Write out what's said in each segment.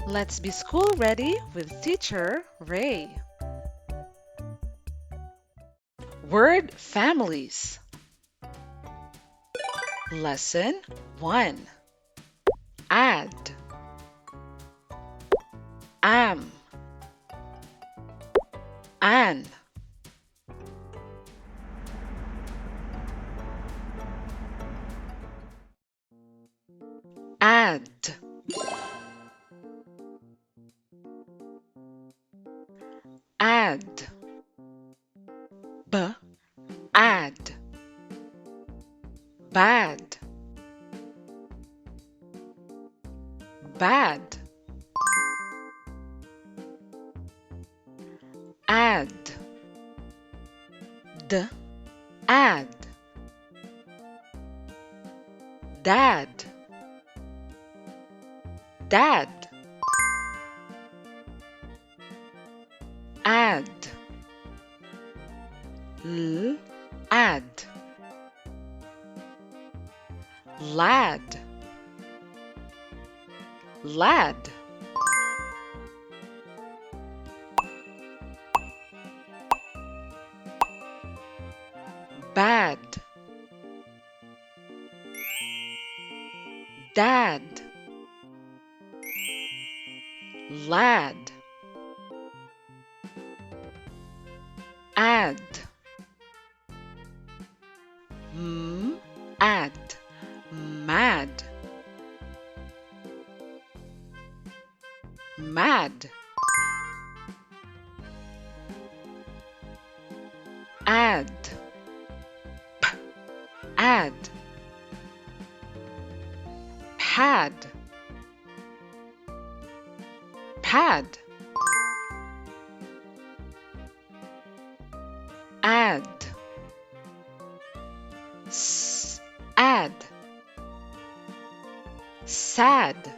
Let's be school ready with teacher Ray. Word families. Lesson 1. Add. Am. An. Add. Add. B. Add. Bad. Bad. Add. D. Add. Dad. Dad. Add. L. Add. Lad. Lad. Bad. Dad. Lad. Add. Add. Mad. Mad. Add. Add. Pad. Pad. Add. Add. Sad.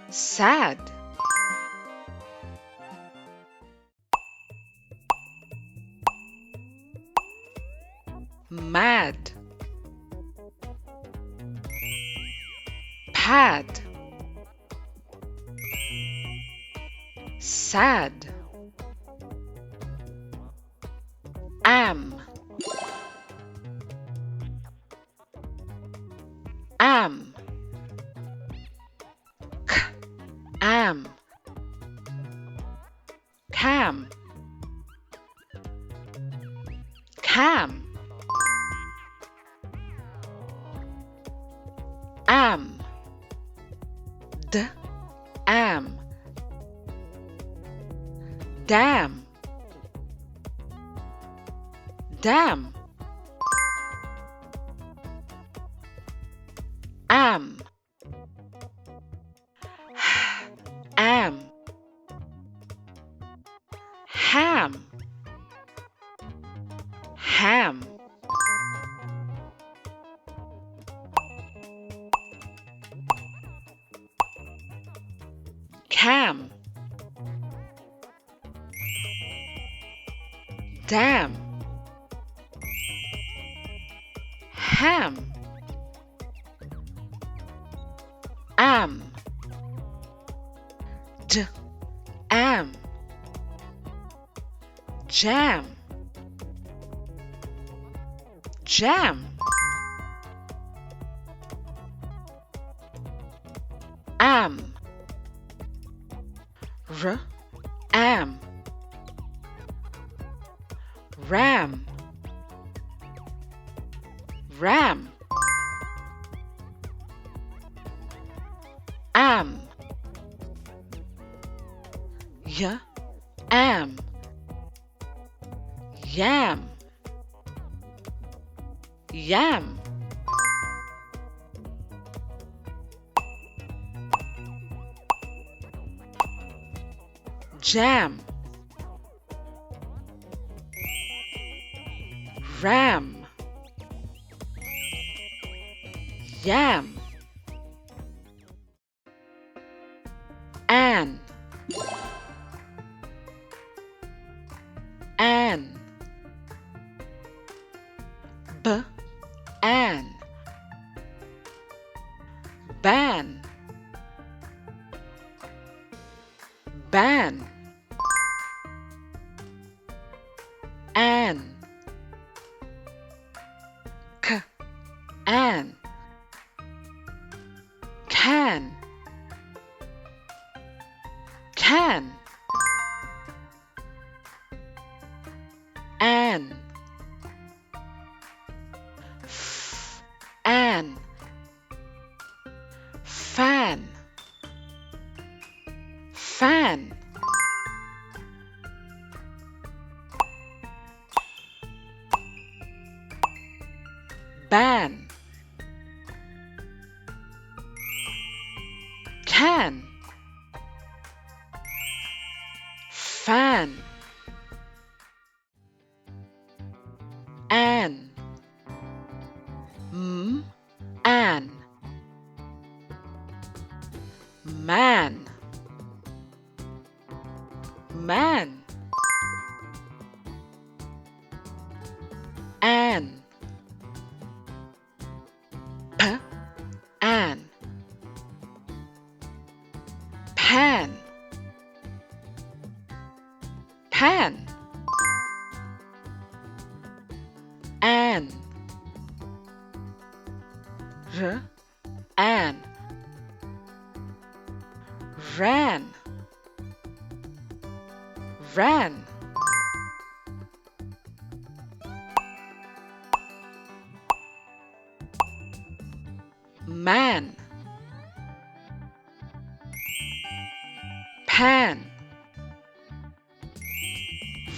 Sad. Mad. Pad. Sad. Am. Am. Am. Cam. Cam. Am. D. Am. Dam. Dam. Am. Am. Ham. Ham. Cam. Dam. Ham. Am. D. Am. Jam. Jam. Am. R. Am. Ram. Ram. Am. Y. Am. Yam. Yam. Jam. Ram. Yam. An. An. B. An. Ban. ban, an, k, an, can, can, an, f, an, fan, fan, ban, can, fan, an, an, man, man, an, p, an, pan, pan, an, r, an, ran, ran, man, pan,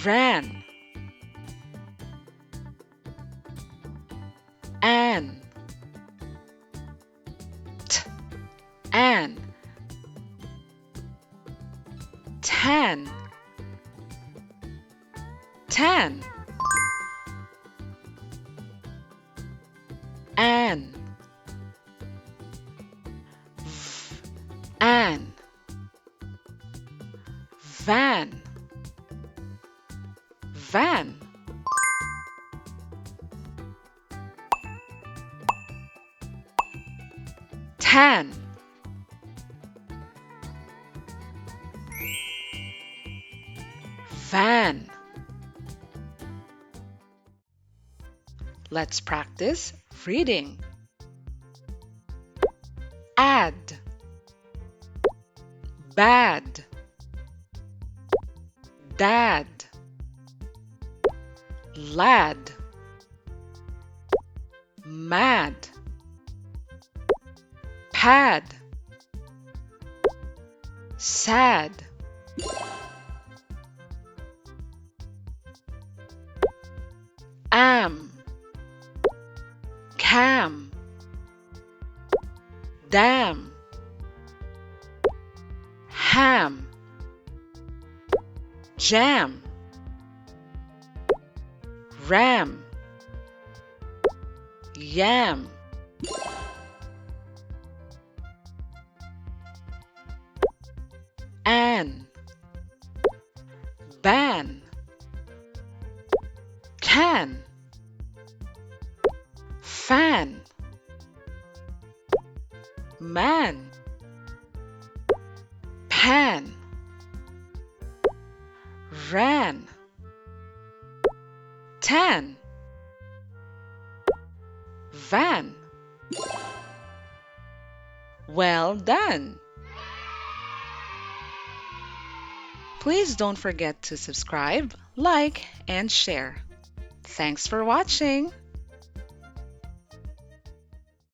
ran, an, t, an, tan, tan, an, v, an, van, van, tan, van. Let's practice reading. Add, bad, dad, lad, mad, pad, sad, am, cam, dam, ham, jam, ram, yam, an, ban, can, fan, man, pan, ran, tan, van. Well done! Please don't forget to subscribe, like, and share. Thanks for watching!